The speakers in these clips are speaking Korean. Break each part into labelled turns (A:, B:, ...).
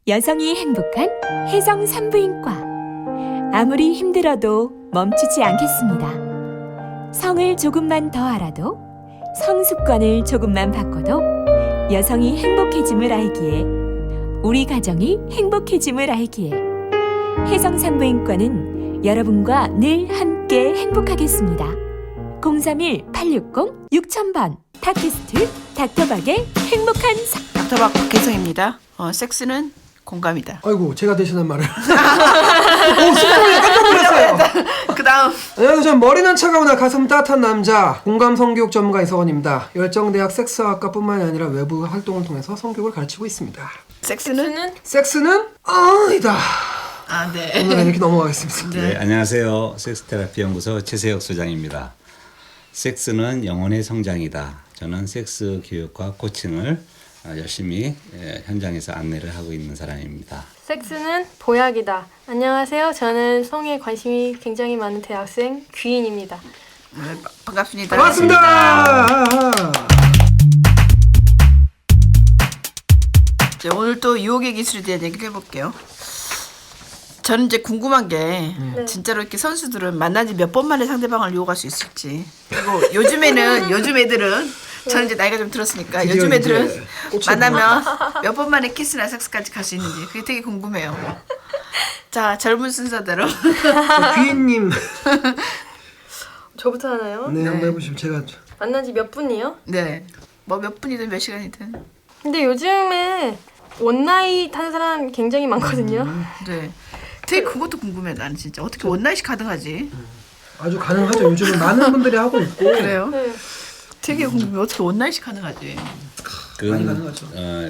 A: 여성이 행복한 혜성 산부인과. 아무리 힘들어도 멈추지 않겠습니다. 성을 조금만 더 알아도, 성습관을 조금만 바꿔도 여성이 행복해짐을 알기에, 우리 가정이 행복해짐을 알기에 혜성 산부인과는 여러분과 늘 함께 행복하겠습니다. 031-860-6000번 팟캐스트 닥터박의 행복한
B: 닥터박 박혜성입니다. 섹스는 공감이다.
C: 아이고 제가 대신한 말을. 순간에 깜짝 놀랐어요.
B: 그 다음
C: 안녕하세요. 저는 머리는 차가우나 가슴 따뜻한 남자 공감 성교육 전문가 이석원입니다. 열정대학 섹스학과뿐만이 아니라 외부 활동을 통해서 성교육을 가르치고 있습니다. 섹스는 아니다.
B: 아 네.
C: 오늘 이렇게 넘어가겠습니다.
D: 네, 안녕하세요. 섹스테라피 연구소 최세혁 소장입니다. 섹스는 영혼의 성장이다. 저는 섹스 교육과 코칭을 열심히 현장에서 안내를 하고 있는 사람입니다.
E: 섹스는 보약이다. 안녕하세요. 저는 성에 관심이 굉장히 많은 대학생 귀인입니다.
B: 네, 반갑습니다.
C: 반갑습니다.
B: 네, 오늘 또 유혹의 기술에 대한 얘기를 해볼게요. 저는 이제 궁금한 게 진짜로 이렇게 선수들은 만난 지 몇 번 만에 상대방을 유혹할 수 있을지. 그리고 요즘 애들은 저는 이제 나이가 좀 들었으니까 요즘 애들은 만나면 몇 번 만에 키스나 섹스까지 갈 수 있는지 그게 되게 궁금해요. 자, 젊은 순서대로
C: 귀인님.
E: 저부터 하나요?
C: 네, 한번 해보시면 제가.
E: 만난 지 몇 분이요?
B: 네, 뭐 몇 분이든 몇 시간이든.
E: 근데 요즘에 원나잇 하는 사람 굉장히 많거든요.
B: 네, 되게 그것도 궁금해. 나는 진짜 어떻게 원나잇이 가능하지?
C: 아주 가능하죠. 요즘은 많은 분들이 하고 있고.
B: 그래요?
E: 네.
B: 되게 궁금해. 어떻게 원나잇이 가능하지?
C: 많이 가능하죠.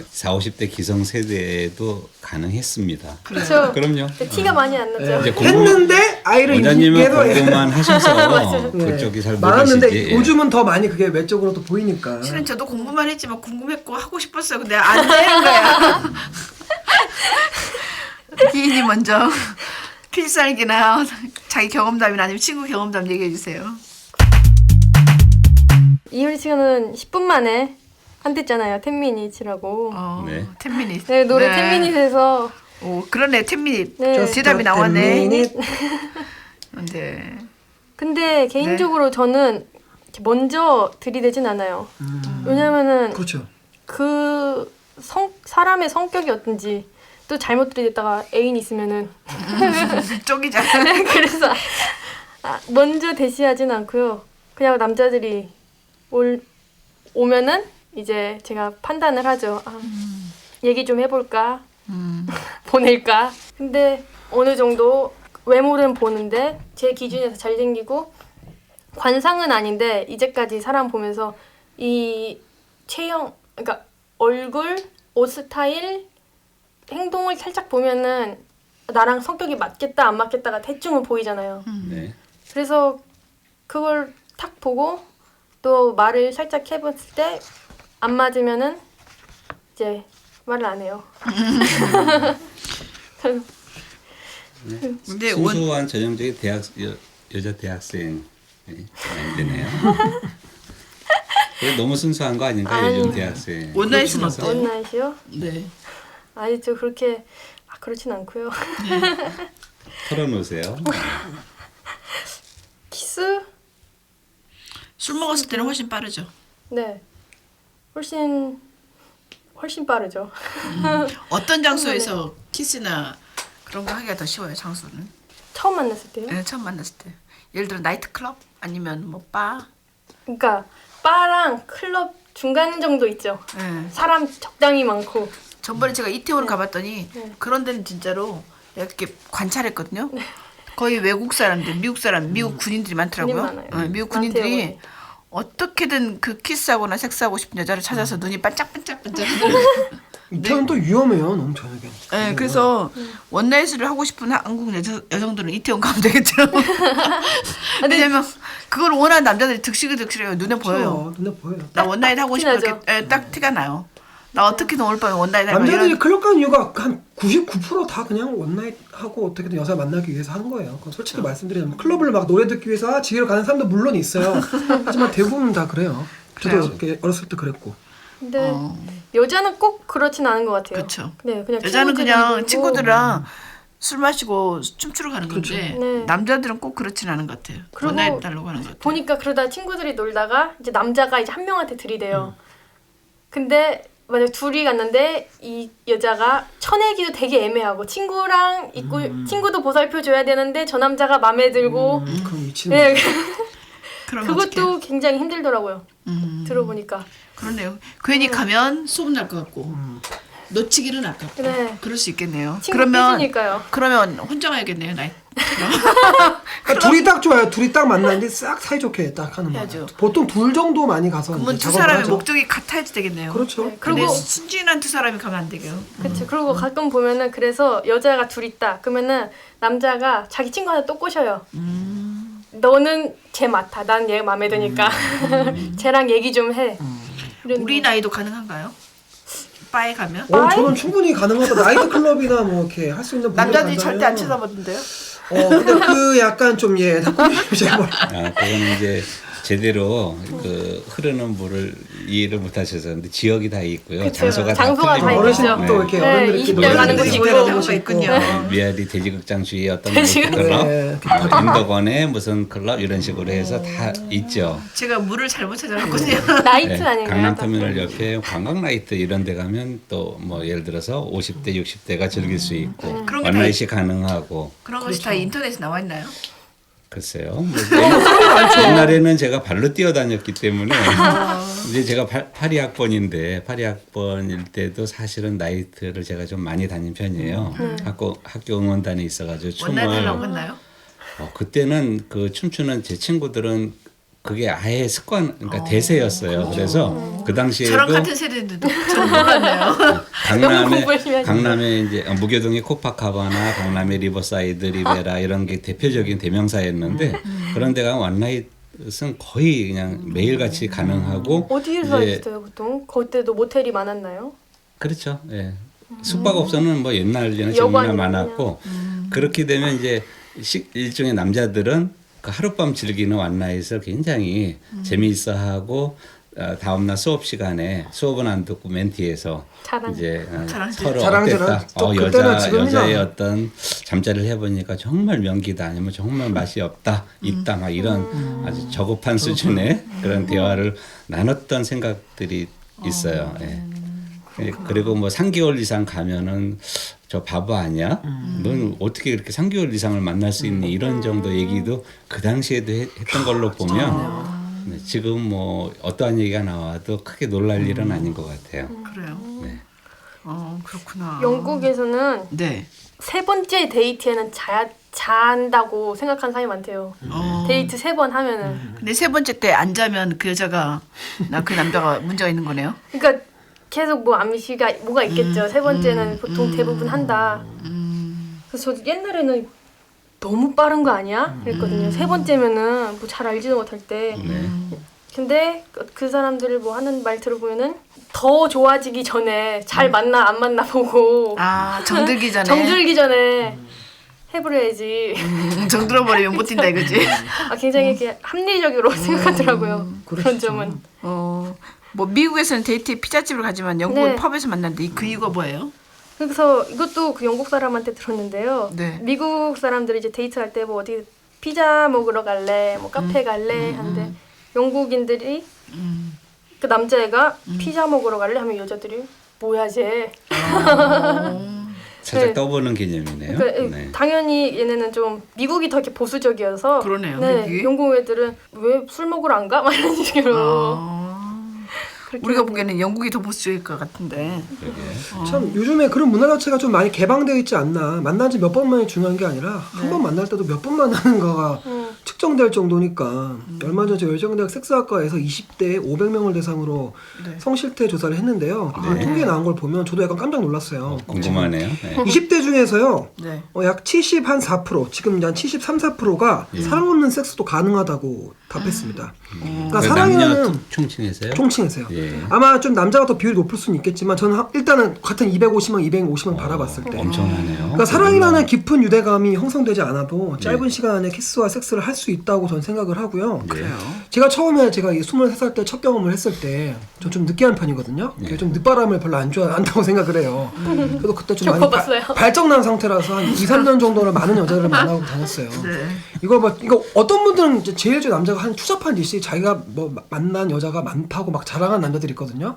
D: 40, 50대 기성세대에도 가능했습니다.
E: 그렇죠.
D: 그럼요.
E: 티가 많이 안 나죠.
D: 이제
C: 했는데 아이를
D: 원장님은
C: 입게도
D: 공부만 하셔서
C: 네.
D: 그쪽이 잘
C: 많았는데
D: 모르시지.
C: 요즘은 더 많이 그게 외적으로도 보이니까.
B: 실은 저도 공부만 했지만 궁금했고 하고 싶었어요. 근데 안 되는 거야. 기인이 먼저 필살기나 자기 경험담이나 아니면 친구 경험담 얘기해 주세요.
E: 이효리 씨는 10분 만에 한댔잖아요. 10미니츠라고.
D: 네.
B: 10미닛.
E: 네, 노래 10미니츠에서
B: 오, 그러네. 10미닛.
E: 네.
B: 대답이 나왔네.
C: minute.
B: 네.
E: 근데 개인적으로 저는 이렇게 먼저 들이대진 않아요. 왜냐면은
C: 그렇죠.
E: 사람의 성격이 어떤지 또 잘못 들이댔다가 애인 있으면은
B: 쪽이잖아.
E: 그래서 먼저 대시하진 않고요. 그냥 남자들이 오면은 이제 제가 판단을 하죠. 얘기 좀 해볼까? 보낼까? 근데 어느 정도 외모는 보는데 제 기준에서 잘생기고 관상은 아닌데 이제까지 사람 보면서 이 체형, 그러니까 얼굴, 옷 스타일, 행동을 살짝 보면은 나랑 성격이 맞겠다 안 맞겠다가 대충은 보이잖아요.
D: 네.
E: 그래서 그걸 탁 보고 또 말을 살짝 해봤을 때 안 맞으면은 이제 말을 안 해요.
B: 근데
D: 순수한 전형적인 여자 대학생이 되네요. 너무 순수한 거 아닌가 요즘 대학생.
B: 원나잇은 어때요?
E: 원나잇이요?
B: 네.
E: 아니 저 그렇게 그렇진 않고요.
D: 털어놓으세요.
E: 키스?
B: 술 먹었을 때는 훨씬 빠르죠.
E: 네. 훨씬 빠르죠.
B: 어떤 장소에서 키스나 그런 거 하기가 더 쉬워요, 장소는?
E: 처음 만났을 때요?
B: 네, 처음 만났을 때. 예를 들어 나이트클럽 아니면 뭐 바.
E: 그러니까 바랑 클럽 중간 정도 있죠.
B: 네.
E: 사람 적당히 많고.
B: 전번에 제가 이태원 가봤더니 그런 데는 진짜로 내가 이렇게 관찰했거든요. 거의 외국 사람들, 미국 군인들이 많더라고요.
E: 군인 많아요.
B: 미국
E: 많대요,
B: 군인들이
E: 거기.
B: 어떻게든 그 키스하거나 섹스하고 싶은 여자를 찾아서 눈이 반짝반짝반짝.
C: 이태원 또 위험해요. 너무 저녁에.
B: 네, 그래서 원나잇을 하고 싶은 한국 여성들은 이태원 가면 되겠죠. 왜냐면 그걸 원하는 남자들이 득실해요. 눈에 보여요.
C: 눈에 보여요.
B: 나 원나잇 하고 싶어
E: 티나죠?
B: 이렇게 딱 티가 나요. 나 어떻게든 오늘 밤에 원나잇 할 거야.
C: 남자들이 클럽 가는 이유가 한 99%다 그냥 원나잇 하고 어떻게든 여자 만나기 위해서 하는 거예요. 그건 솔직히 말씀드리자면 클럽을 막 노래 듣기 위해서 지혜로 가는 사람도 물론 있어요. 하지만 대부분 다 그래요. 저도
B: 그래요?
C: 이렇게 어렸을 때 그랬고.
E: 근데 여자는 꼭 그렇진 않은 것 같아요.
B: 그렇죠.
E: 네, 그냥
B: 여자는
E: 친구들이
B: 그냥
E: 놀고.
B: 친구들이랑 술 마시고 춤추러 가는 건데
E: 네.
B: 남자들은 꼭 그렇진 않은 것 같아요.
E: 그리고
B: 원나잇달라고 하는 것 같아요.
E: 보니까 그러다 친구들이 놀다가 이제 남자가 이제 한 명한테 들이대요. 근데 만약 둘이 갔는데 이 여자가 쳐내기도 되게 애매하고 친구랑 있고 친구도 보살펴 줘야 되는데 저 남자가 마음에 들고
C: 그럼 미치는
E: 네,
B: 그럼
E: 그것도
B: 어떡해?
E: 굉장히 힘들더라고요. 들어보니까.
B: 그러네요. 괜히 가면 소문 날 것 같고 놓치기는 아깝고
E: 네.
B: 그럴 수 있겠네요.
E: 친구
B: 그러면
E: 삐지니까요.
B: 그러면 혼자 가야겠네요. 나이.
C: 그러니까 둘이 딱 좋아요. 둘이 딱 만났는데 싹 사이좋게 딱 하는 거예요.
B: 해야죠.
C: 보통 둘 정도 많이 가서
B: 그러면
C: 이제
B: 두
C: 작업을
B: 사람의
C: 하죠.
B: 목적이 같아야지 되겠네요.
C: 그렇죠.
E: 네,
B: 근데
E: 그리고
B: 순진한 두 사람이 가면 안 되게요.
E: 그치. 그리고 가끔 보면은 그래서 여자가 둘 있다. 그러면은 남자가 자기 친구 하나 또 꼬셔요. 너는 쟤 맡아. 난 얘 마음에 드니까. 쟤랑 얘기 좀 해. 이런
B: 우리
E: 거.
B: 나이도 가능한가요? 바에 가면?
C: 저는 충분히 가능하다. 나이트 클럽이나 뭐 이렇게 할 수 있는 분들
B: 남자들이 절대 안
C: 간다면.
B: 쳐다보던데요?
C: 근데 그 약간 좀 꾸미시죠.
D: 그거는 이제 제대로 그 흐르는 물을 이해를 못 하셔서 근데 지역이 다 있고요.
E: 그쵸.
D: 장소가
E: 장소가 다
D: 틀립니다.
E: 있죠.
C: 어르신도 이렇게
E: 네,
C: 어른들이
E: 20대
C: 노래
E: 가는
C: 부르고
E: 곳이
C: 노래
E: 있고.
C: 가는 곳이 있고.
B: 있군요.
D: 미아리 돼지극장 주위에 어떤 클럽,
C: 네.
D: 인덕원의 무슨 클럽 이런 식으로 해서 다 있죠.
B: 제가 물을 잘못 찾아갔거든요.
E: 나이트
D: 네,
E: 아닌가요?
D: 강남터미널 옆에 관광라이트 이런 데 가면 또 뭐 예를 들어서 50대, 60대가 즐길 수 있고
B: 그런 게다
D: 원나잇이 가능하고
B: 그런 것이 다 인터넷에 나와 있나요?
D: 글쎄요. 뭐 옛날에는 제가 발로 뛰어다녔기 때문에 이제 제가 82학번인데 82학번일 때도 사실은 나이트를 제가 좀 많이 다닌 편이에요. 학교 응원단에 있어가지고
B: 원나잇
D: 춤을
B: 하려고 했나요?
D: 그때는 그 춤추는 제 친구들은 그게 아예 습관, 그러니까 대세였어요. 그래서 그 당시에도
B: 저랑 같은 세대인데도 저는 몰랐네요.
E: 너무 열심히 하시네.
D: 강남에 이제 무교동의 코파카바나, 강남의 리버사이드, 리베라 이런 게 대표적인 대명사였는데 그런 데가 원나잇은 거의 그냥 매일같이 가능하고
E: 어디에서
D: 이제
E: 있어요 보통? 그때도 모텔이 많았나요?
D: 그렇죠. 예. 숙박업소는 뭐 옛날에는 정말
E: 여관이군요.
D: 많았고 그렇게 되면 이제 일종의 남자들은 그 하룻밤 즐기는 원나잇을 굉장히 재미있어하고 다음날 수업 시간에 수업은 안 듣고 멘티에서
E: 자랑.
D: 이제
B: 자랑질.
D: 서로
C: 자랑질은
D: 어땠다.
C: 또 그때나 지금이나.
D: 여자의 어떤 잠자리를 해보니까 정말 명기다 아니면 정말 맛이 없다 있다 막 이런 아주 저급한 수준의 그런 대화를 나눴던 생각들이 있어요. 예. 그리고 뭐 3개월 이상 가면은 저 바보 아니야? 넌 어떻게 그렇게 3개월 이상을 만날 수 있니? 이런 정도 얘기도 그 당시에도 했던 걸로 보면 네, 지금 뭐 어떠한 얘기가 나와도 크게 놀랄 일은 아닌 것 같아요.
B: 그래요.
D: 네.
B: 그렇구나.
E: 영국에서는
B: 네.
E: 세 번째 데이트에는 잔다고 생각하는 사람이 많대요. 데이트 3번 하면은.
B: 근데 세 번째 때 안 자면 그 여자가 나 그 남자가 문제가 있는 거네요.
E: 그러니까 계속 뭐 암시가 뭐가 있겠죠. 세 번째는 보통 대부분 한다. 그래서 저 옛날에는 너무 빠른 거 아니야? 그랬거든요. 세 번째면은 뭐 잘 알지도 못할 때.
D: 네.
E: 근데 그 사람들을 뭐 하는 말 들어보면은 더 좋아지기 전에 잘 만나 안 만나 보고
B: 정들기 전에.
E: 정들기 전에 해버려야지.
B: 정들어버리면 못 뛴다 이거지.
E: 굉장히 이렇게 합리적으로 생각하더라고요. 그런 점은.
B: 뭐 미국에서는 데이트에 피자집을 가지만 영국은
E: 네.
B: 펍에서 만났는데 그 이유가 뭐예요?
E: 그래서 이것도 그 영국 사람한테 들었는데요.
B: 네.
E: 미국 사람들이 이제 데이트할 때 뭐 어디 피자 먹으러 갈래, 뭐 카페 갈래 하는데 영국인들이 그 남자애가 피자 먹으러 갈래 하면 여자들이 뭐야 쟤.
D: 살짝
E: 네.
D: 떠보는 개념이네요.
E: 그러니까
D: 네.
E: 당연히 얘네는 좀 미국이 더 이렇게 보수적이어서
B: 그러네요,
E: 네,
B: 미국이.
E: 영국 애들은 왜 술 먹으러 안 가? 막 이런 식으로. 그렇게
B: 우리가
E: 하고.
B: 보기에는 영국이 더 보수적일 것 같은데.
D: 그러게.
C: 참 요즘에 그런 문화 자체가 좀 많이 개방되어 있지 않나. 만난 지 몇 번만이 중요한 게 아니라 한 번 만날 때도 몇 번 만나는 거가 측정될 정도니까 얼마 전에 열정대학 섹스학과에서 20대 500명을 대상으로
B: 네.
C: 성실태 조사를 했는데요. 그 통계 나온 걸 보면 저도 약간 깜짝 놀랐어요.
D: 궁금하네요. 네.
C: 20대 중에서요.
B: 네.
C: 약 70~4% 지금 한 73~4%가 사랑 없는 섹스도 가능하다고 답했습니다. 그러니까
D: 그
C: 사랑이라는
D: 남녀 총칭해서요?
C: 총칭해서요.
D: 예.
C: 아마 좀 남자가 더 비율이 높을 수는 있겠지만 저는 일단은 같은 250명, 250명 바라봤을 때
D: 엄청나네요.
C: 그러니까 사랑이라는 깊은 유대감이 형성되지 않아도 짧은 시간에 키스와 섹스를 할 수 있다고 저는 생각을 하고요.
B: 그래요.
C: 제가 처음에 제가 23살 때 첫 경험을 했을 때 저 좀 느끼한 편이거든요.
D: 네.
C: 좀 늦바람을 별로 안 좋아한다고 생각을 해요. 그래도 그때 좀 많이
E: 겪어봤어요.
C: 발정난 상태라서 한 2, 3년 정도는 많은 여자들을 만나고 다녔어요.
B: 네.
C: 이거 어떤 분들은 이제 제일 남자가 한 추잡한 짓이 자기가 뭐 만난 여자가 많다고 막 자랑한 남자들이 있거든요.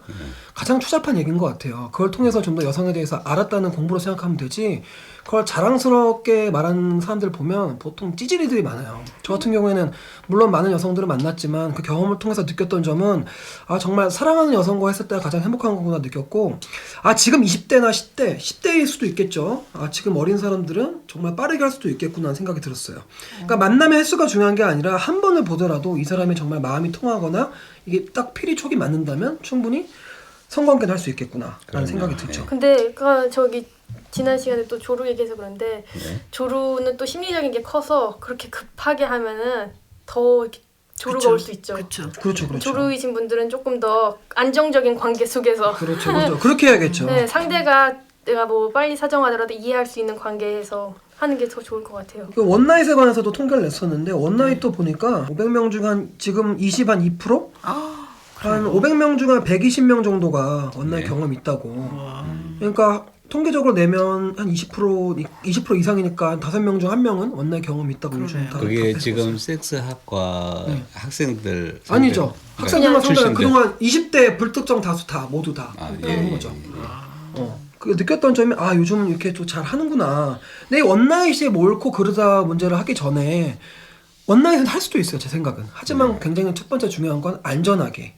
C: 가장 추잡한 얘기인 것 같아요. 그걸 통해서 좀 더 여성에 대해서 알았다는 공부로 생각하면 되지. 그걸 자랑스럽게 말하는 사람들 보면 보통 찌질이들이 많아요. 저 같은 경우에는 물론 많은 여성들을 만났지만 그 경험을 통해서 느꼈던 점은 아 정말 사랑하는 여성과 했을 때가 가장 행복한 거구나 느꼈고 아 지금 20대나 10대일 수도 있겠죠. 아 지금 어린 사람들은 정말 빠르게 할 수도 있겠구나 생각이 들었어요. 그러니까 만남의 횟수가 중요한 게 아니라 한 번을 보더라도 이 사람이 정말 마음이 통하거나 이게 딱 필이 촉이 맞는다면 충분히 성관계를 할 수 있겠구나 라는 생각이 들죠.
E: 근데 저기 지난 시간에 또 조루 얘기해서 그런데
D: 네.
E: 조루는 또 심리적인 게 커서 그렇게 급하게 하면은 더 이렇게 조루가 올 수 있죠.
B: 그렇죠.
C: 그렇죠.
E: 조루이신 분들은 조금 더 안정적인 관계 속에서
C: 그렇죠. 그렇게 해야겠죠.
E: 네, 상대가 내가 뭐 빨리 사정하더라도 이해할 수 있는 관계에서 하는 게 더 좋을 것 같아요.
C: 그 원나잇에 관해서도 통계를 냈었는데 원나잇도 보니까 500명 중 한 지금 20 한 2%? 한 500명 중 한 120명 정도가 원나잇
D: 네.
C: 경험이 있다고. 그러니까 통계적으로 내면 한 20% 이상이니까 한 5명 중 1명은 원나잇 경험이 있다고 요즘 다
D: 그게
C: 답했었어요.
D: 지금 섹스학과 학생들
C: 아니죠.
D: 그러니까
C: 학생들만 상대로
D: 출신들.
C: 그동안 20대 불특정 다수 다 모두 다 그런 거죠. 그 느꼈던 점이 아 요즘 이렇게 또 잘 하는구나. 근데 이 원나잇이 뭐 옳고 그르다 문제를 하기 전에 원나잇은 할 수도 있어요 제 생각은. 하지만 굉장히 첫 번째 중요한 건 안전하게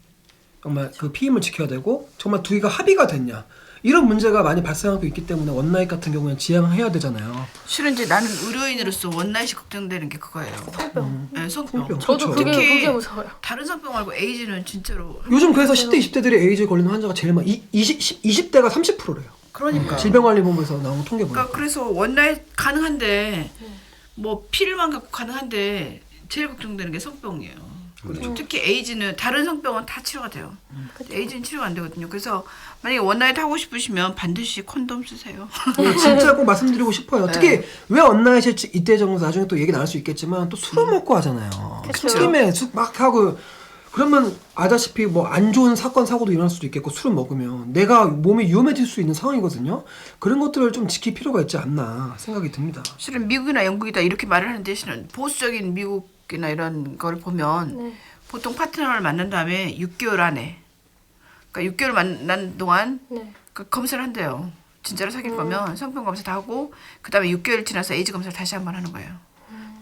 C: 정말 그 피임을 지켜야 되고 정말 둘이가 합의가 됐냐 이런 문제가 많이 발생하고 있기 때문에 원나잇 같은 경우는 지양해야 되잖아요.
B: 실은 이제 나는 의료인으로서 원나잇이 걱정되는 게 그거예요.
E: 성병.
B: 네, 성병.
C: 성병.
E: 저도
C: 그렇죠.
E: 그게 무서워요.
B: 다른 성병 말고 에이즈는 진짜로
C: 요즘 그래서 10대 20대들이 에이즈 걸리는 환자가 제일 많아. 20대가 30%래요.
B: 그러니까.
C: 질병관리본부에서 나온 통계 보니까.
B: 그러니까 그래서 원나잇 가능한데 뭐 피를만 갖고 가능한데 제일 걱정되는 게 성병이에요. 그리고 특히 에이즈는 다른 성병은 다 치료가 돼요. 에이즈는 치료가 안 되거든요. 그래서 만약에 원나잇 하고 싶으시면 반드시 콘돔 쓰세요.
C: 네, 진짜 꼭 말씀드리고 싶어요. 특히 왜 원나잇이 이때 정도 나중에 또 얘기 나올 수 있겠지만 또 술을 먹고 하잖아요.
E: 그쵸.
C: 술김에 막 하고 그러면 아다시피 뭐 안 좋은 사건 사고도 일어날 수도 있겠고 술을 먹으면 내가 몸이 위험해질 수 있는 상황이거든요. 그런 것들을 좀 지킬 필요가 있지 않나 생각이 듭니다.
B: 실은 미국이나 영국이다 이렇게 말을 하는 대신은 보수적인 미국이나 이런 걸 보면 보통 파트너를 만난 다음에 6개월 안에 그러니까 6개월 만난 동안 그 검사를 한대요. 진짜로 사귈 거면 성병 검사 다 하고 그 다음에 6개월 지나서 에이즈 검사를 다시 한번 하는 거예요.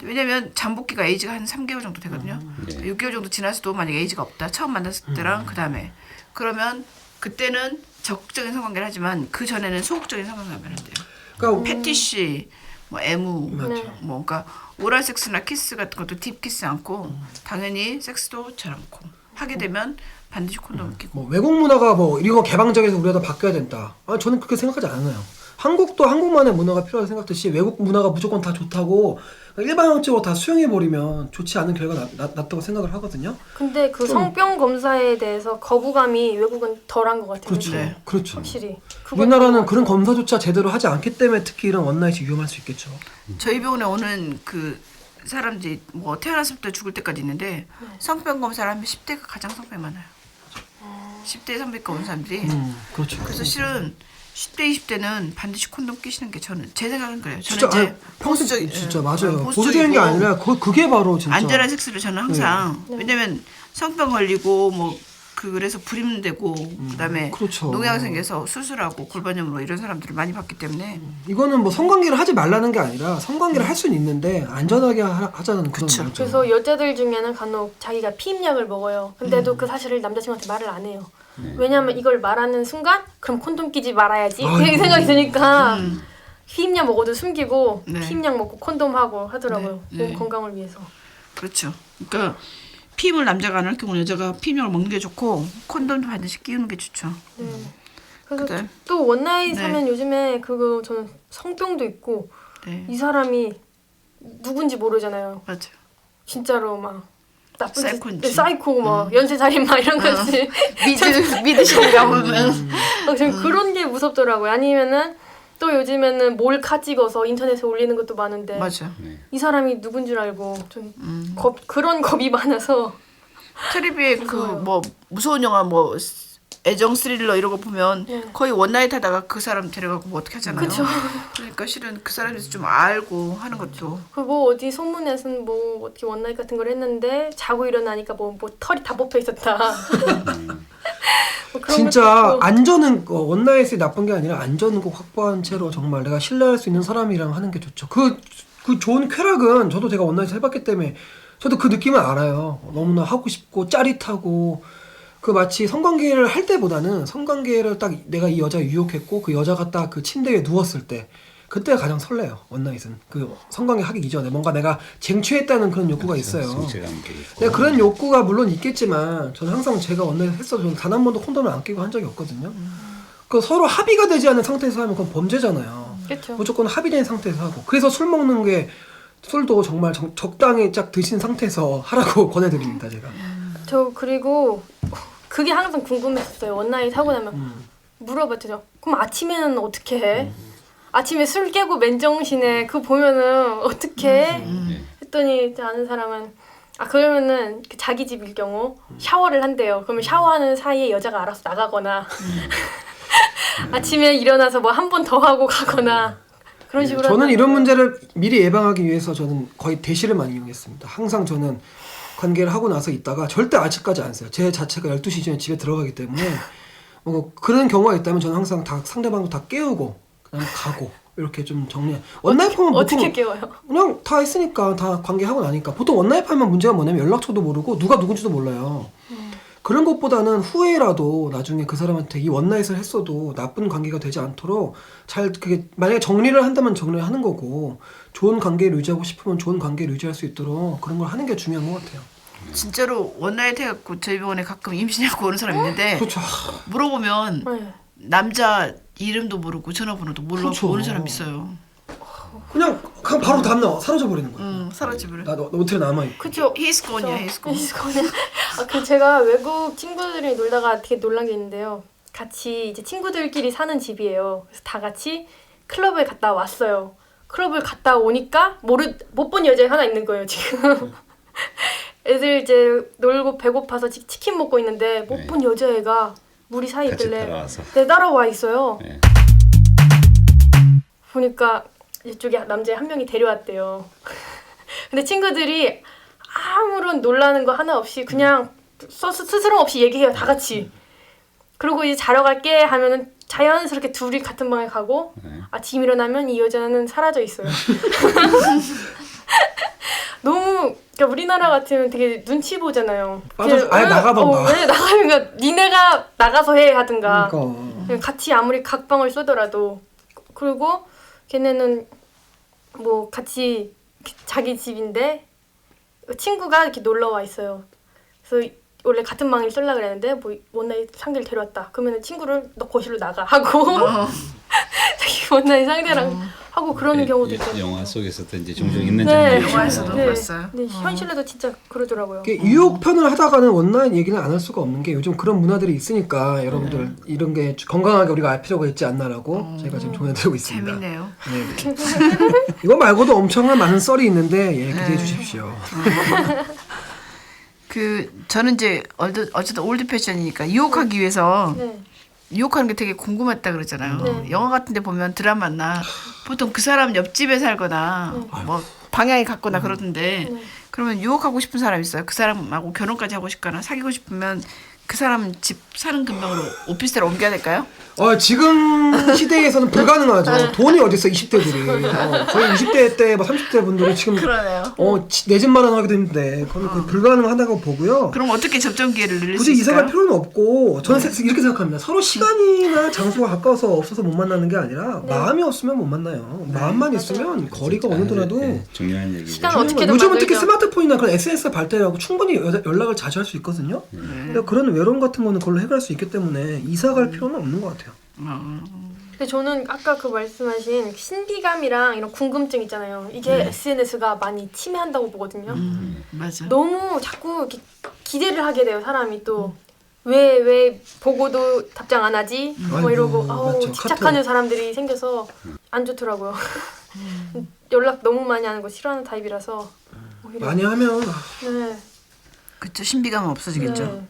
B: 왜냐면 잠복기가 에이즈가 한 3개월 정도 되거든요. 6개월 정도 지나서도 만약에 에이즈가 없다. 처음 만났을 때랑 그 다음에 그러면 그때는 적극적인 성관계를 하지만 그 전에는 소극적인 성관계를 하면 돼요.
C: 그러니까
B: 패티시, 뭐 애무, 뭐 그러니까 오랄 섹스나 키스 같은 것도 딥 키스 않고 당연히 섹스도 잘 않고 하게 되면 반드시 콘돔 끼고.
C: 뭐 외국 문화가 뭐 이런 거 개방적에서 우리가 더 바뀌어야 된다. 아 저는 그렇게 생각하지 않아요. 한국도 한국만의 문화가 필요하다고 생각듯이 외국 문화가 무조건 다 좋다고 일반적으로 다 수용해버리면 좋지 않은 결과가 났다고 생각을 하거든요.
E: 근데 그 성병 검사에 대해서 거부감이 외국은 덜한 것 같아요.
C: 그렇죠.
B: 네.
C: 그렇죠.
E: 확실히.
C: 우리나라는 그런 검사조차 제대로 하지 않기 때문에 특히 이런 원나잇이 위험할 수 있겠죠.
B: 저희 병원에 오는 그 사람들이 뭐 태어났을부터 죽을 때까지 있는데 성병 검사를 하면 10대가 가장 성병이 많아요. 10대 성병과 온 사람들이.
C: 그렇죠.
B: 그래서 실은 10대, 20대는 반드시 콘돔 끼시는 게 저는 제 생각은 그래요. 저는
C: 진짜
B: 이제
C: 평소적인 진짜 맞아요. 보수적인
B: 보수적이고
C: 게 아니라 그게 바로 진짜
B: 안전한 섹스를 저는 항상 왜냐면 성병 걸리고 뭐 그래서 불임되고 그다음에
C: 그렇죠.
B: 농양 생겨서 수술하고 골반염 뭐 이런 사람들을 많이 봤기 때문에
C: 이거는 뭐 성관계를 하지 말라는 게 아니라 성관계를 할 수는 있는데 안전하게 하자는 그런
B: 그쵸.
C: 말이죠.
E: 그래서 여자들 중에는 간혹 자기가 피임약을 먹어요. 근데도 그 사실을 남자친구한테 말을 안 해요. 왜냐면 이걸 말하는 순간 그럼 콘돔 끼지 말아야지 이 생각이 드니까 피임약 먹어도 숨기고 피임약 먹고 콘돔하고 하더라고요. 몸 건강을 위해서.
B: 그렇죠. 그러니까 피임을 남자가 안 할 경우는 여자가 피임약을 먹는 게 좋고 콘돔도 반드시 끼우는 게 좋죠.
E: 그래서
B: 그다음-
E: 또 원나잇 하면 요즘에 그거 저는 성병도 있고
B: 네.
E: 이 사람이 누군지 모르잖아요.
B: 맞아.
E: 진짜로 막 나쁜
B: 사이코인지.
E: 사이코 막 연쇄살인마 이런 거지.
B: 믿으시는가 보면
E: 저는 그런 게 무섭더라고요. 아니면은 또 요즘에는 몰카 찍어서 인터넷에 올리는 것도 많은데
B: 맞아.
E: 이 사람이 누군 줄 알고 좀 그런 겁이 많아서
B: 텔레비에 그 뭐 무서운 영화 뭐 애정 스릴러 이런 거 보면
E: 네.
B: 거의 원나잇 하다가 그 사람 데려가고 뭐 어떻게 하잖아요.
E: 그쵸.
B: 그러니까 실은 그 사람에서 좀 알고 하는 것도
E: 그뭐 어디 소문에서는 뭐 어떻게 원나잇 같은 걸 했는데 자고 일어나니까 뭐 털이 다 뽑혀 있었다. 뭐 그런
C: 진짜
E: 것도 있고.
C: 안전은 원나잇이 나쁜 게 아니라 안전은 꼭 확보한 채로 정말 내가 신뢰할 수 있는 사람이랑 하는 게 좋죠. 그 좋은 쾌락은 저도 제가 원나잇 해봤기 때문에 저도 그 느낌을 알아요. 너무나 하고 싶고 짜릿하고 그 마치 성관계를 할 때보다는 성관계를 딱 내가 이 여자 유혹했고 그 여자가 딱 그 침대에 누웠을 때 그때가 가장 설레요. 원나잇은 그 성관계 하기 이전에 뭔가 내가 쟁취했다는 그런 욕구가 있어요.
D: 성취감도 있고.
C: 네, 그런 욕구가 물론 있겠지만 저는 항상 제가 원나잇 했어도 저는 단 한 번도 콘돔을 안 끼고 한 적이 없거든요. 그 서로 합의가 되지 않은 상태에서 하면 그건 범죄잖아요.
E: 그렇죠.
C: 무조건 합의된 상태에서 하고 그래서 술 먹는 게 술도 정말 적당히 짝 드신 상태에서 하라고 권해드립니다 제가.
E: 저 그리고 그게 항상 궁금했었어요. 원나잇 하고 나면 물어봤죠. 그럼 아침에는 어떻게 해? 아침에 술 깨고 맨정신에 그거 보면은 어떻게 해? 했더니 이제 아는 사람은 그러면은 그 자기 집일 경우 샤워를 한대요. 그러면 샤워하는 사이에 여자가 알아서 나가거나 아침에 일어나서 뭐 한 번 더 하고 가거나 그런 식으로
C: 저는
E: 한다고.
C: 이런 문제를 미리 예방하기 위해서 저는 거의 대시를 많이 이용했습니다. 항상 저는 관계를 하고 나서 있다가 절대 아직까지 안 써요. 제 자체가 12시 전에 집에 들어가기 때문에 그런 경우가 있다면 저는 항상 다 상대방도 다 깨우고 그다음에 가고 이렇게 좀 정리. 원나잇 하면
E: 어떻게
C: 보통
E: 깨워요?
C: 그냥 다 했으니까 다 관계하고 나니까 보통 원나잇 하면 문제가 뭐냐면 연락처도 모르고 누가 누군지도 몰라요. 그런 것보다는 후회라도 나중에 그 사람한테 이 원나잇을 했어도 나쁜 관계가 되지 않도록 잘 그게 만약에 정리를 한다면 정리를 하는 거고 좋은 관계를 유지하고 싶으면 좋은 관계를 유지할 수 있도록 그런 걸 하는 게 중요한 것 같아요.
B: 진짜로 원나잇 해갖고 저희 병원에 가끔 임신하고 오는 사람 있는데
C: 그렇죠.
B: 물어보면
E: 네.
B: 남자 이름도 모르고 전화번호도 모르고
C: 그렇죠.
B: 오는 사람 있어요.
C: 그냥 바로 다음 날 사라져 버리는 거예요.
B: 사라지버려.
C: 나 호텔에 남아 있고.
E: 그쵸.
B: He's gone이야, he's gone.
E: 그 제가 외국 친구들이 놀다가 되게 놀란 게 있는데요. 같이 이제 친구들끼리 사는 집이에요. 그래서 다 같이 클럽에 갔다 왔어요. 클럽을 갔다 오니까 못 본 여자가 하나 있는 거예요, 지금. 애들 이제 놀고 배고파서 치킨 먹고 있는데 못 본 여자애가 우리 사이에
D: 같이
E: 있길래
D: 따라와서.
E: 따라와 있어요.
D: 네.
E: 보니까 이쪽에 남자 한 명이 데려왔대요. 근데 친구들이 아무런 놀라는 거 하나 없이 그냥 스스럼 없이 얘기해요, 다 같이. 그리고 이제 자러 갈게 하면은 자연스럽게 둘이 같은 방에 가고 아침 일어나면 이 여자는 사라져 있어요. 너무 그러니까 우리나라 같으면 되게 눈치 보잖아요.
C: 아예 나가던가.
E: 왜 나가니까 니네가 나가서 해 하든가.
C: 그러니까.
E: 그냥 같이 아무리 각방을 쓰더라도 그리고 걔네는 뭐 같이 자기 집인데 친구가 이렇게 놀러 와 있어요. 그래서 원래 같은 방을 쓰려고 그랬는데 뭐 원나잇 상대를 데려왔다. 그러면 친구를 너 거실로 나가 하고 자기 원나잇 상대랑 하고 그러는 경우도 있거든요.
D: 영화 속에서도 이제 종종 있는
E: 네.
D: 장면이
B: 영화에서도
D: 있잖아요.
B: 봤어요.
E: 네, 현실에도 진짜 그러더라고요.
C: 이게 유혹편을 하다가는 원나잇 얘기는 안 할 수가 없는 게 요즘 그런 문화들이 있으니까 여러분들 이런 게 건강하게 우리가 알 필요가 있지 않나라고 제가 지금 조언해드리고 있습니다.
B: 재밌네요.
C: 네. 이거 말고도 엄청난 많은 썰이 있는데 기대해 주십시오.
B: 저는 이제 어쨌든 올드 패션이니까 유혹하기 위해서
E: 네.
B: 유혹하는 게 되게 궁금했다 그러잖아요.
E: 네.
B: 영화 같은 데 보면 드라마나 보통 그 사람 옆집에 살거나 뭐 방향이 같거나 그러던데 그러면 유혹하고 싶은 사람 있어요. 그 사람하고 결혼까지 하고 싶거나 사귀고 싶으면 그 사람 집 사는 근방으로 오피스텔로 옮겨야 될까요?
C: 지금 시대에서는 불가능하죠. 돈이 어딨어 20대들이. 거의 20대 때, 30대 분들이 지금
B: 그러네요.
C: 내 집 마련하기도 힘든데 그건 거의 불가능하다고 보고요.
B: 그럼 어떻게 접점 기회를 늘릴 수
C: 굳이 이사 갈
B: 있을까요?
C: 필요는 없고 저는 이렇게 생각합니다. 서로 시간이나 장소가 가까워서 없어서 못 만나는 게 아니라 마음이 없으면 못 만나요. 마음만 있으면 거리가 어느 정도라도
D: 네, 중요한 얘기죠.
E: 시간 어떻게든
C: 요즘은 특히
E: 만들죠.
C: 스마트폰이나 그런 SNS 발달하고 충분히 연락을 자주 할 수 있거든요. 근데 그런 외로움 같은 거는 그걸로 해결할 수 있기 때문에 이사 갈 필요는 없는 것 같아요.
E: 근데 저는 아까 그 말씀하신 신비감이랑 이런 궁금증 있잖아요. 이게 SNS가 많이 침해한다고 보거든요.
B: 맞아.
E: 너무 자꾸 이렇게 기대를 하게 돼요, 사람이 또. 왜 보고도 답장 안 하지? 뭐
C: 아이고,
E: 이러고
C: 맞죠.
E: 집착하는
C: 카톡.
E: 사람들이 생겨서 안 좋더라고요. 연락 너무 많이 하는 거 싫어하는 타입이라서 오히려
C: 많이 하면
E: 네.
B: 그쵸, 신비감은 없어지겠죠.
E: 네.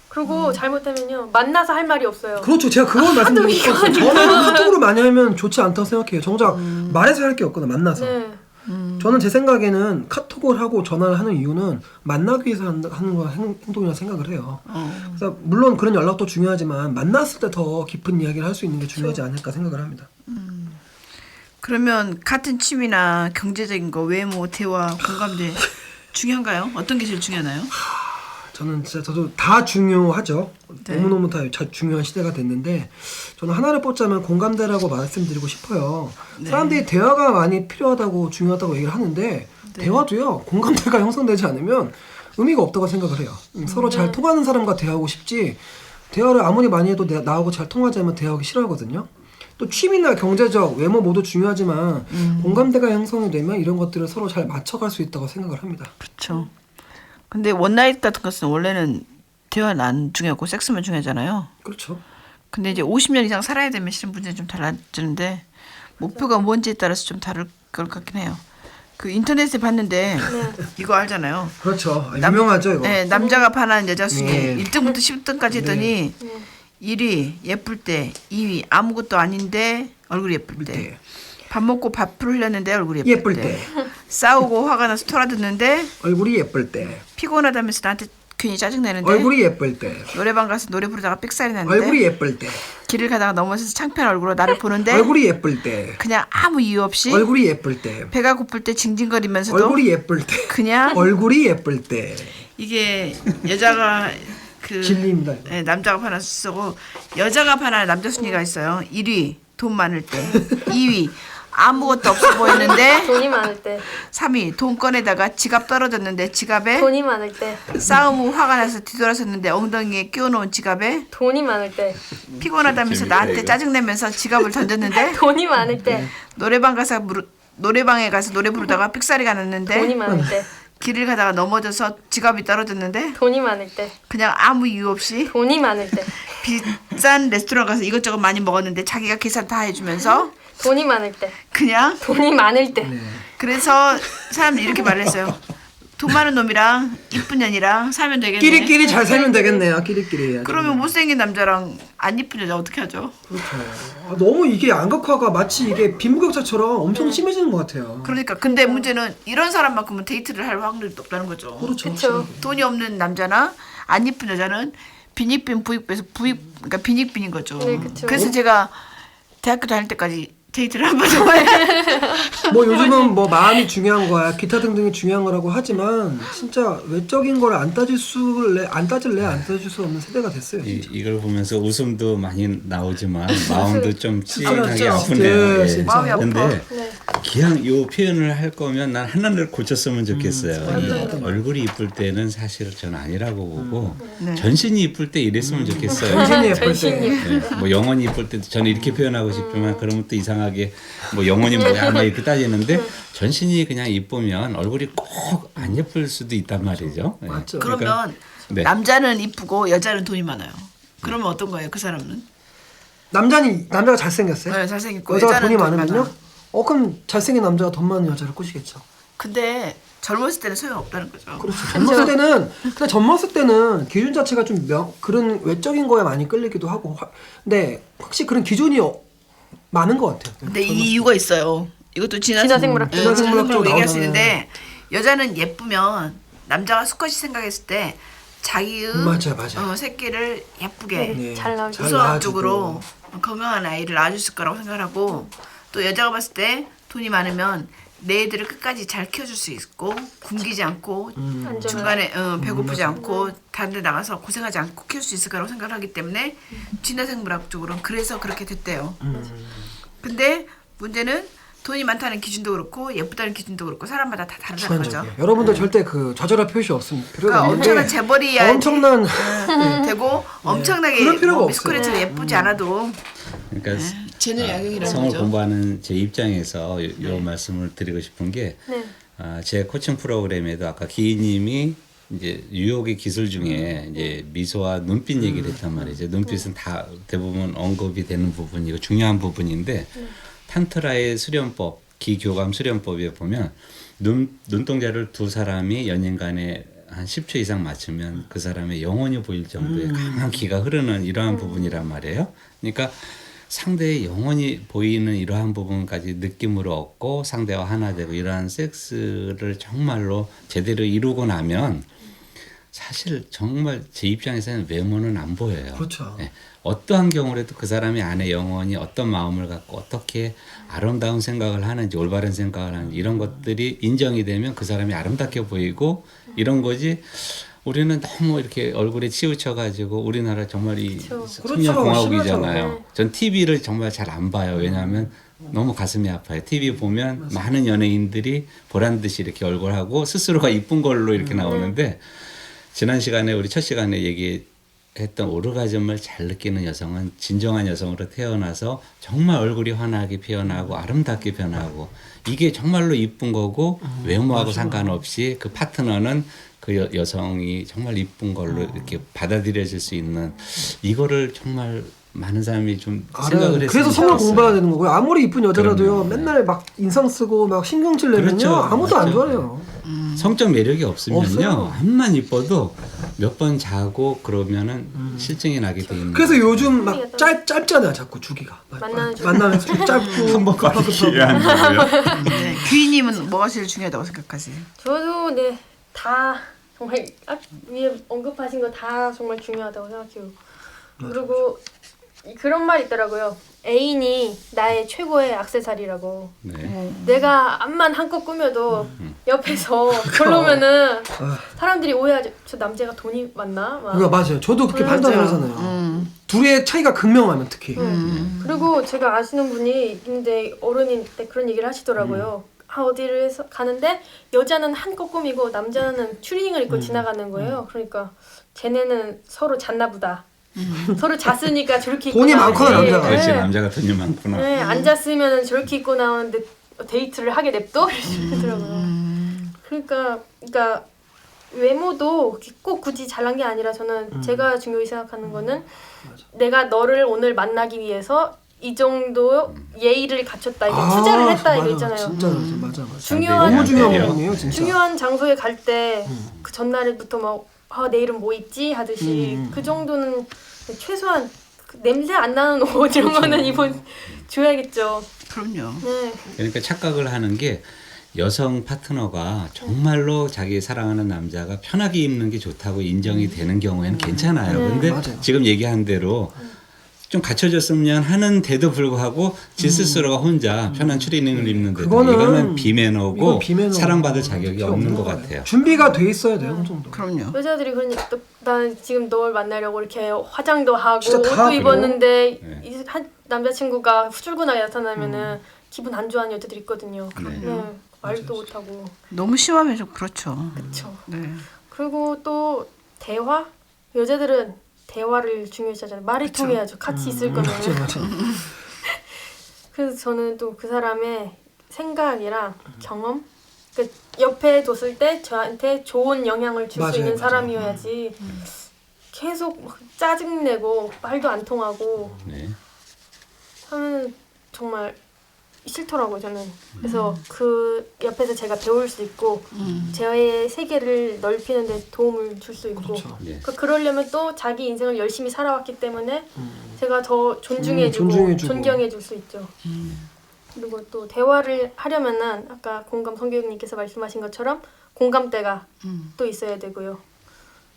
E: 그리고 잘못하면요 만나서 할 말이 없어요.
C: 그렇죠. 제가 그걸 말씀드리고 싶었어요. 저는 카톡으로 많이 하면 좋지 않다고 생각해요. 정작 말해서 할 게 없거든 만나서.
E: 네.
C: 저는 제 생각에는 카톡을 하고 전화를 하는 이유는 만나기 위해서 하는 거 행동이라 생각을 해요. 그래서 물론 그런 연락도 중요하지만 만났을 때 더 깊은 이야기를 할 수 있는 게 중요하지 않을까 생각을 합니다.
B: 그러면 같은 취미나 경제적인 거, 외모, 대화, 공감대 중요한가요? 어떤 게 제일 중요하나요?
C: 저는 진짜 저도 다 중요하죠.
B: 네.
C: 너무너무 다 중요한 시대가 됐는데 저는 하나를 뽑자면 공감대라고 말씀드리고 싶어요.
B: 네.
C: 사람들이 대화가 많이 필요하다고 중요하다고 얘기를 하는데
B: 네.
C: 대화도요. 공감대가 형성되지 않으면 의미가 없다고 생각을 해요. 서로 잘
B: 네.
C: 통하는 사람과 대화하고 싶지 대화를 아무리 많이 해도 나하고 잘 통하지 않으면 대화하기 싫어하거든요. 또 취미나 경제적, 외모 모두 중요하지만 공감대가 형성이 되면 이런 것들을 서로 잘 맞춰갈 수 있다고 생각을 합니다.
B: 그렇죠. 근데 원나잇 같은 것은 원래는 대화는 안 중요하고 섹스만 중요하잖아요.
C: 그렇죠.
B: 근데 이제 50년 이상 살아야 되면 실은 문제는 좀 달라지는데 목표가 뭔지에 따라서 좀 다를 것 같긴 해요. 그 인터넷에 봤는데 이거 알잖아요.
C: 그렇죠. 유명하죠 이거.
B: 네, 남자가 반하는 여자 중에
C: 네.
B: 1등부터 10등까지 했더니 1위 예쁠 때, 2위 아무것도 아닌데 얼굴이 예쁠 때, 밥 먹고 밥풀 흘렸는데 얼굴이 예쁠 때, 싸우고 화가 나서 토라듣는데
C: 얼굴이 예쁠 때,
B: 피곤하다면서 나한테 괜히 짜증내는데
C: 얼굴이 예쁠 때,
B: 노래방 가서 노래 부르다가 삑살이 나는데
C: 얼굴이 예쁠 때,
B: 길을 가다가 넘어져서 창피한 얼굴로 나를 보는데
C: 얼굴이 예쁠 때,
B: 그냥 아무 이유 없이
C: 얼굴이 예쁠 때,
B: 배가 고플 때 징징거리면서도
C: 얼굴이 예쁠 때,
B: 그냥
C: 얼굴이 예쁠 때.
B: 이게 여자가 그
C: 진리입니다. 이거.
B: 네, 남자가 반할 수 쓰고 여자가 반할 남자 순위가 있어요. 1위 돈 많을 때, 2위 아무것도 없어 보이는데,
E: 돈이 많을 때
B: 3위 돈 꺼내다가 지갑 떨어졌는데 지갑에
E: 돈이 많을 때
B: 싸움 후 화가 나서 뒤돌아섰는데 엉덩이에 끼워놓은 지갑에
E: 돈이 많을 때
B: 피곤하다면서
D: 재밌다,
B: 나한테
D: 이거.
B: 짜증내면서 지갑을 던졌는데
E: 돈이 많을 때
B: 노래방에 가서 노래 부르다가 삑사리가
E: 돈이
B: 났는데
E: 많을 때
B: 길을 가다가 넘어져서 지갑이 떨어졌는데
E: 돈이 많을 때
B: 그냥 아무 이유 없이
E: 돈이 많을 때
B: 비싼 레스토랑 가서 이것저것 많이 먹었는데 자기가 계산 다 해주면서
E: 돈이 많을 때
B: 그냥
E: 돈이 많을 때
B: 그래서 사람들이 이렇게 말을 했어요. 돈 많은 놈이랑 이쁜 년이랑 살면 되겠네.
C: 끼리끼리 잘 살면 되겠네요. 끼리끼리.
B: 그러면 못생긴 남자랑 안 이쁜 여자 어떻게 하죠?
C: 그렇죠. 너무 이게 양극화가 마치 이게 빈부격차처럼 엄청 심해지는 것 같아요.
B: 그러니까 근데 문제는 이런 사람만큼은 데이트를 할 확률이 높다는 거죠.
C: 그렇죠.
E: 그쵸.
B: 돈이 없는 남자나 안 이쁜 여자는 빈익빈 부익부에서 그러니까 빈익빈인 거죠.
E: 네, 그쵸.
B: 그래서 제가 대학교 다닐 때까지 데이트를 한 번도 해.
C: 뭐 요즘은 뭐 마음이 중요한 거야, 기타 등등이 중요한 거라고 하지만 진짜 외적인 걸 안 따질 수 안 따질 수 없는 세대가 됐어요.
D: 이걸 보면서 웃음도 많이 나오지만 마음도 좀 찡하게
C: 그렇죠.
D: 아프네요.
C: 네,
D: 예.
C: 진짜.
B: 마음이 아파.
D: 근데
E: 네.
D: 그냥 요 표현을 할 거면 난 하나를 고쳤으면 좋겠어요. 이 얼굴이 이쁠 때는 사실 저는 아니라고 보고
B: 네.
D: 전신이 이쁠 때 이랬으면 좋겠어요.
C: 전신이 예쁠
E: 전신이
C: 때.
D: 네, 뭐 영혼이 이쁠 때도 저는 이렇게 표현하고 싶지만 그러면 또 이상하게 뭐 영혼이 뭐야 뭐 이렇게 따지는데 전신이 그냥 이쁘면 얼굴이 꼭 안 예쁠 수도 있단 말이죠. 네.
C: 맞죠.
B: 그러면
D: 네.
B: 남자는 이쁘고 여자는 돈이 많아요. 그러면 어떤 거예요, 그 사람은?
C: 남자가 잘생겼어요?
B: 네, 잘생겼고
C: 여자가
B: 여자는
C: 돈이
B: 돈이
C: 많으면요?
B: 많아.
C: 그럼 잘생긴 남자가 돈 많은 여자를 꼬시겠죠.
B: 근데 젊었을 때는 소용없다는 거죠.
C: 그렇죠. 젊었을 때는 기준 자체가 좀 그런 외적인 거에 많이 끌리기도 하고 근데 확실히 그런 기준이 많은 것 같아요.
B: 근데 이 이유가 있어요. 이것도
E: 진화생물학.
B: 진화생물학적으로 얘기할 수
C: 나오잖아요.
B: 있는데 여자는 예쁘면 남자가 수컷이 생각했을 때 자기의
C: 맞아요.
B: 새끼를 예쁘게
C: 네.
E: 잘 나오죠.
C: 잘
B: 우선적으로 건강한 아이를 낳아줬을 거라고 생각하고 또 여자가 봤을 때 돈이 많으면 내 애들을 끝까지 잘 키워줄 수 있고 굶기지 않고
E: 안전한
B: 중간에 배고프지 않고 다른 데 나가서 고생하지 않고 키울 수 있을 거라고 생각을 하기 때문에 진화생물학적으로는 그래서 그렇게 됐대요. 근데 문제는 돈이 많다는 기준도 그렇고 예쁘다는 기준도 그렇고 사람마다 다 다르다는 거죠.
C: 주관적이에요. 여러분들 절대 그 좌절할 표시 없습니다.
B: 그러니까 엄청난 재벌이야
C: 엄청난
B: 되고 엄청나게
C: 그럴 필요가
B: 뭐
C: 없어요.
B: 미스코리아처럼 예쁘지 않아도
D: 그러니까
B: 재능 양형이라는
D: 성을
B: 거죠.
D: 공부하는 제 입장에서 요 말씀을 드리고 싶은 게
E: 네.
D: 제 코칭 프로그램에도 아까 기희님이 이제 유혹의 기술 중에 이제 미소와 눈빛 얘기를 했단 말이죠. 눈빛은 다 대부분 언급이 되는 부분이고 중요한 부분인데 탄트라의 수련법, 기교감 수련법에 보면 눈동자를 두 사람이 연인간에 한 10초 이상 맞추면 그 사람의 영혼이 보일 정도의 강한 기가 흐르는 이러한 부분이란 말이에요. 그러니까 상대의 영혼이 보이는 이러한 부분까지 느낌으로 얻고 상대와 하나 되고 이러한 섹스를 정말로 제대로 이루고 나면 사실 정말 제 입장에서는 외모는 안 보여요.
C: 그렇죠.
D: 예, 어떠한 경우라도 그 사람의 안에 영혼이 어떤 마음을 갖고 어떻게 아름다운 생각을 하는지 올바른 생각을 하는지 이런 것들이 인정이 되면 그 사람이 아름답게 보이고 이런 거지. 우리는 너무 이렇게 얼굴에 치우쳐가지고 우리나라 정말 이 청년공화국이잖아요.
E: 심하죠.
D: 전 TV를 정말 잘 안 봐요. 왜냐하면 너무 가슴이 아파요. TV 보면 많은 연예인들이 보란 듯이 이렇게 얼굴하고 스스로가 이쁜 걸로 이렇게 나오는데 지난 시간에 우리 첫 시간에 얘기했던 오르가즘을 잘 느끼는 여성은 진정한 여성으로 태어나서 정말 얼굴이 환하게 피어나고 아름답게 변하고 이게 정말로 이쁜 거고 외모하고 상관없이 그 파트너는 그 여성이 정말 이쁜 걸로 이렇게 받아들여질 수 있는 이거를 정말 많은 사람이 좀 생각을 했으면
C: 그래서 성을
D: 좋겠어요.
C: 공부해야 되는 거고요. 아무리 이쁜 여자라도요.
D: 그럼요.
C: 맨날 막 인상 쓰고 막 신경질 내면요.
D: 그렇죠.
C: 아무도 안
D: 맞죠.
C: 좋아해요.
D: 성적 매력이 없으면요.
C: 없어요.
D: 암만 이뻐도 몇 번 자고 그러면은 실증이 나게 돼 있는
C: 그래서
D: 거예요.
C: 요즘 막 짧잖아요. 자꾸 주기가. 만나는 수 짧고
D: 한 번밖에 기회 안 주고요.
B: 네. 귀님은 뭐가 제일 중요하다고 생각하세요?
E: 저도 네 다 정말 위에 언급하신 거 다 정말 중요하다고 생각해요. 그리고 그런 말이 있더라고요. 애인이 나의 최고의 액세서리라고.
D: 네.
E: 내가 앞만 한껏 꾸며도 옆에서 그러면은 사람들이 오해하죠. 저 남자가 돈이 많나? 막.
C: 그거 맞아요. 저도 그렇게 판단을 하잖아요. 둘의 차이가 극명하면 특히.
E: 그리고 제가 아시는 분이 있는데 어른인데 그런 얘기를 하시더라고요. 어디를 해서 가는데 여자는 한껏 꾸미고 남자는 추리닝을 입고 지나가는 거예요. 그러니까 쟤네는 서로 잤나 보다. 서로 잤으니까 저렇게 입고
C: 돈이
E: 나오지.
C: 많구나, 남자가.
D: 그렇지
E: 네.
D: 남자가 돈이 많구나.
E: 네, 안 잤으면 저렇게 입고 나오는데 데이트를 하게 냅둬? 이러시더라고요. 그러니까 외모도 꼭 굳이 잘난 게 아니라 저는 제가 중요히 생각하는 거는 내가 너를 오늘 만나기 위해서 이 정도 예의를 갖췄다, 이게 투자를 했다 이거 있잖아요.
C: 진짜 맞아.
E: 중요한
C: 너무 중요한
D: 네.
C: 부분이에요, 진짜.
E: 중요한 장소에 갈 때 그 전날부터 막 내일은 뭐 입지 하듯이 그 정도는 최소한 그 냄새 안 나는 옷 이런 거는 입어줘야겠죠.
B: 그럼요.
E: 네.
D: 그러니까 착각을 하는 게 여성 파트너가 정말로 자기 사랑하는 남자가 편하게 입는 게 좋다고 인정이 되는 경우에는 괜찮아요. 근데
C: 맞아요.
D: 지금 얘기한 대로 좀 갖춰졌으면 하는데도 불구하고 지 스스로가 혼자 편한 추리닝을 입는데도 이거는 비매너고
C: 이건 비매너고
D: 사랑받을 자격이
C: 필요
D: 없는 것
C: 거예요.
D: 같아요.
C: 준비가 돼 있어야 돼요, 어느 정도.
B: 그럼요.
E: 여자들이 그러니까 난 지금 널 만나려고 이렇게 화장도 하고
C: 진짜 다
E: 옷도
C: 그래요?
E: 입었는데
D: 네.
E: 이 남자친구가 후줄근하게 나타나면은 기분 안 좋아하는 여자들 있거든요. 네. 말도 못하고.
B: 너무 심하면 좀 그렇죠.
E: 그렇죠.
B: 네.
E: 그리고 또 대화? 여자들은 대화를 중요시하잖아요. 말이 통해야죠. 같이 있을 거면.
C: 맞아.
E: 그래서 저는 또 그 사람의 생각이랑 경험, 그 옆에 뒀을 때 저한테 좋은 영향을 줄 수
C: 맞아요,
E: 있는
C: 맞아요.
E: 사람이어야지 계속 막 짜증내고 말도 안 통하고
D: 네.
E: 하면 정말 싫더라고요, 저는. 그래서 그 옆에서 제가 배울 수 있고 저의 세계를 넓히는 데 도움을 줄 수 있고
C: 그렇죠.
D: 네.
E: 그러려면 또 자기 인생을 열심히 살아왔기 때문에 제가 더 존중해주고
C: 존중해주고.
E: 존경해줄 수 있죠. 그리고 또 대화를 하려면은 아까 공감 성교육님께서 말씀하신 것처럼 공감대가 또 있어야 되고요.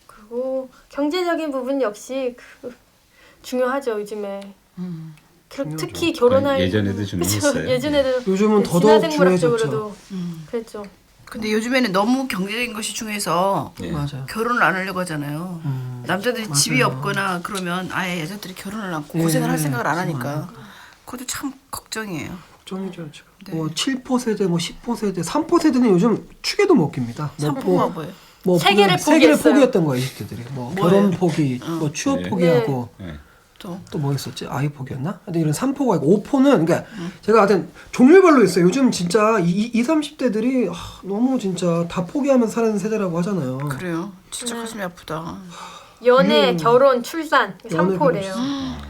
E: 그리고 경제적인 부분 역시 중요하죠, 요즘에. 특히 결혼할
D: 예전에도 중요했어요.
E: 예전에도
C: 요즘은 더더욱
E: 진화생물학적으로도 그랬죠.
B: 근데 요즘에는 너무 경제적인 것이 중요해서
D: 네.
C: 맞아요.
B: 결혼을 안 하려고 하잖아요. 남자들이 집이 없거나 그러면 아예 여자들이 결혼을 않고 고생을 할 생각을 안 하니까 그것도 참 걱정이에요.
C: 걱정이죠, 지금.
B: 네.
C: 뭐 7포 세대, 뭐 10포 세대, 3포 세대는 요즘 축에도 못 깁니다.
B: 삼포가 뭐예요?
C: 뭐
E: 세계를
C: 세계를
E: 포기했어요.
C: 포기했던 거예요, 20대들이. 뭐 결혼 포기, 뭐 취업
B: 네.
C: 포기하고.
D: 네.
C: 또 뭐 있었지? 아이포기였나? 근데 이런 3포가 있고 5포는 그러니까 제가 하여튼 종류별로 있어요. 요즘 진짜 20, 30대들이 너무 진짜 다 포기하면서 사는 세대라고 하잖아요.
B: 그래요. 진짜 가슴이 아프다.
E: 연애, 결혼, 출산
C: 연애,
E: 3포래요.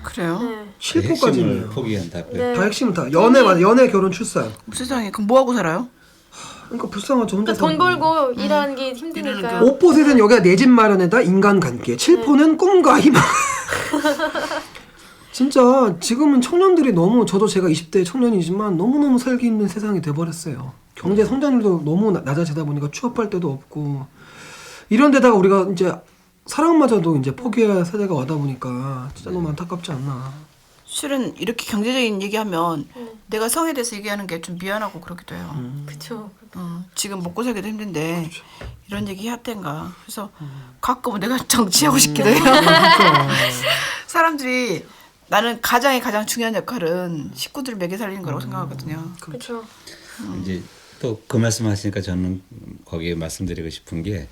B: 그래요?
E: 네.
C: 7포까지
D: 핵심을
C: 있네요.
D: 포기한다고요.
E: 네.
C: 다 핵심은 다 연애 맞아. 연애, 결혼, 출산.
B: 세상에 그럼 뭐 하고 살아요?
C: 그러니까 불쌍하죠. 혼자
E: 돈
C: 사는
E: 벌고 일하는 게 힘드니까요.
B: 이러니까.
C: 5포 세대는 여기가 내 집 마련에다 인간관계. 7포는 꿈과 희망. 진짜 지금은 청년들이 너무 저도 제가 20대 청년이지만 너무너무 살기 힘든 세상이 돼버렸어요. 경제 성장률도 너무 낮아지다 보니까 취업할 데도 없고 이런 데다가 우리가 이제 사랑마저도 이제 포기할 세대가 와다 보니까 진짜 너무 안타깝지 않나.
B: 실은 이렇게 경제적인 얘기하면 내가 성에 대해서 얘기하는 게 좀 미안하고 그렇기도 해요.
E: 그쵸.
B: 지금 먹고 살기도 힘든데 이런 얘기 해야 된가. 그래서 가끔은 내가 정치하고 싶기도 해요. 사람들이 나는 가장의 가장 중요한 역할은 식구들을 먹여 살리는 거라고 생각하거든요.
E: 그쵸.
D: 이제 또 그 말씀하시니까 저는 거기에 말씀드리고 싶은 게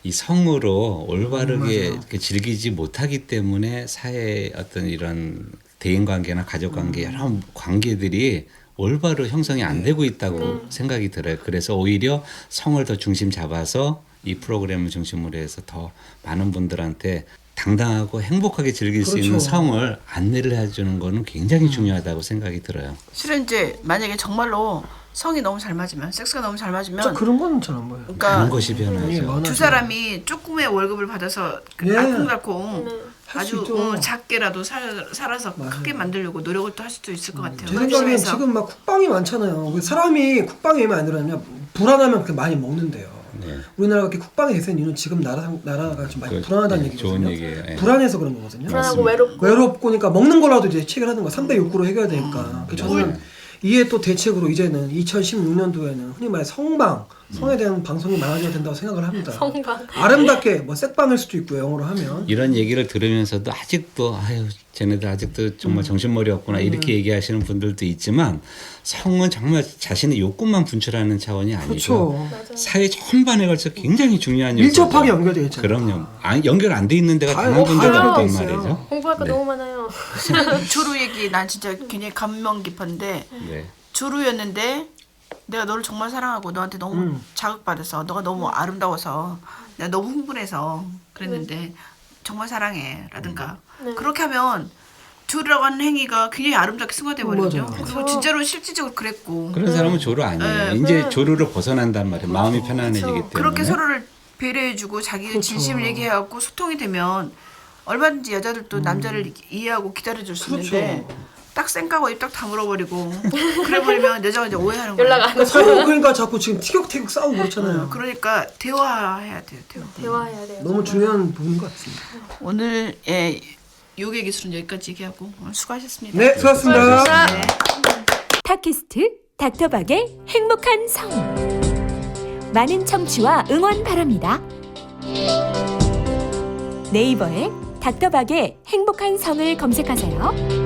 D: 이 성으로 올바르게 이렇게 즐기지 못하기 때문에 사회의 어떤 이런 대인 관계나 가족 관계 여러 관계들이 올바로 형성이 안 되고 있다고 생각이 들어요. 그래서 오히려 성을 더 중심 잡아서 이 프로그램을 중심으로 해서 더 많은 분들한테 당당하고 행복하게 즐길 수 있는
C: 그렇죠.
D: 성을 안내를 해주는 거는 굉장히 중요하다고 생각이 들어요.
B: 실은 이제 만약에 정말로 성이 너무 잘 맞으면 섹스가 너무 잘
C: 진짜
B: 맞으면
C: 그런 거는 잘 안 보여요.
D: 그런
B: 그러니까
D: 것이 변하죠.
C: 많아서.
B: 두 사람이 조금의 월급을 받아서
C: 예.
B: 알콩달콩
C: 할수
B: 아주
C: 있죠.
B: 작게라도 살아서 크게 만들려고 노력을 또 할 수도 있을 것 같아요.
C: 제 생각엔
B: 열심히 해서.
C: 지금 막 국방이 많잖아요. 사람이 국방에 의면 안 들어가면 불안하면 그렇게 많이 먹는데요.
D: 네.
C: 우리나라가 이렇게 국방이 대세인 이유는 지금 나라가 좀 많이
D: 그,
C: 불안하다는
D: 네,
C: 얘기거든요.
D: 좋은 얘기예요. 예.
C: 불안해서 그런 거거든요.
E: 불안하고 외롭고.
C: 외롭고니까 먹는 거라도 이제 체결 하는 거 3대 욕구로 해결해야 되니까. 그래서 저는 이에 또 대책으로 이제는 2016년도에는 흔히 말해 성에 대한 방송이 많아져야 된다고 생각을 합니다.
E: 성방.
C: 아름답게 뭐 색방일 수도 있고요. 영어로 하면.
D: 이런 얘기를 들으면서도 아직도 아유 쟤네들 아직도 정말 정신머리 없구나 이렇게 얘기하시는 분들도 있지만 성은 정말 자신의 욕구만 분출하는 차원이 아니고
C: 그렇죠.
D: 사회 전반에 걸쳐 굉장히 중요한
C: 밀접하게
D: 요소죠.
C: 연결되어 있잖아요.
D: 그럼요. 연결 안 돼 있는 데가
C: 다
D: 단한 군데도
C: 다
D: 없단
C: 있어요.
D: 말이죠.
E: 공부할 거
D: 네.
E: 너무 많아요.
B: 조루 얘기 난 진짜 굉장히 감명 깊었는데
D: 네.
B: 조루였는데 내가 너를 정말 사랑하고 너한테 너무 자극받아서 너가 너무 아름다워서 내가 너무 흥분해서 그랬는데 정말 사랑해 라든가
E: 네.
B: 그렇게 하면 조루라고 하는 행위가 굉장히 아름답게 승화돼 버리거든요.
C: 맞아요.
B: 그리고 진짜로 실질적으로 그랬고
D: 그런 사람은 조루 아니에요.
B: 네.
D: 이제 조루를 벗어난단 말이에요. 마음이 편안해지기 때문에.
B: 그렇게 서로를 배려해주고 자기의
C: 그렇죠.
B: 진심을 얘기해갖고 소통이 되면 얼마든지 여자들도 남자를 이해하고 기다려줄 수
C: 그렇죠.
B: 있는데 딱 쌩까고 입 딱 다물어버리고 그래버리면 여자가 이제 오해하는 거야.
E: 연락 안 오고.
C: 그러니까 자꾸 지금 티격태격 싸우고 그렇잖아요.
B: 그러니까 대화해야 돼요. 대화.
E: 대화해야 돼요.
C: 너무 중요한 부분인 것 같습니다.
B: 오늘의 요괴 기술은 여기까지 얘기하고 오늘 수고하셨습니다.
C: 네, 수고하셨습니다.
E: 수고하셨습니다.
B: 네.
A: 팟캐스트 닥터박의 행복한 성. 많은 청취와 응원 바랍니다. 네이버에 닥터박의 행복한 성을 검색하세요.